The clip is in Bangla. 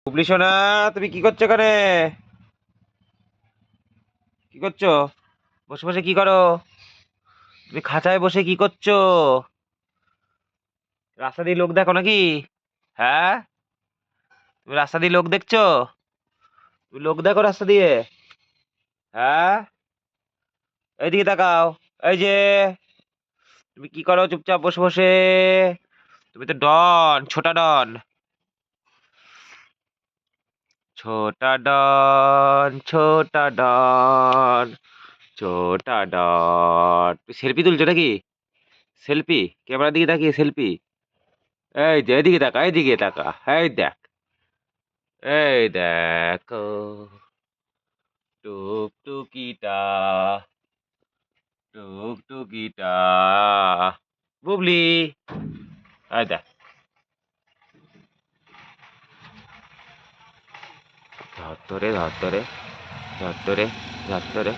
বুবলি সোনা, তুমি কি করছো এখানে? কি করছো? বসে বসে কি করো? তুমি খাঁচায় বসে কি করছো? রাস্তা দিয়ে লোক দেখো নাকি? হ্যাঁ, তুমি রাস্তা দিয়ে লোক দেখছো? তুমি লোক দেখো রাস্তা দিয়ে? হ্যাঁ, এইদিকে তাকাও। এই যে, তুমি কি করো চুপচাপ বসে বসে? তুমি তো ডন, ছোটা ডন। ছোটা ডন, ছোটা ডন, ছোটা ডন। তুই সেলফি তুলছো নাকি? সেলফি? ক্যামেরার দিকে তাকিয়ে সেলফি? এই যে এদিকে তাকা, এইদিকে তাকা, এই দেখ, এই দেখো টুকটুকিটা, টুকটুকিটা, বুবলি, এই দেখ। ধর ধরে, ধর ধরে, ধর ধরে, ধর ধরে।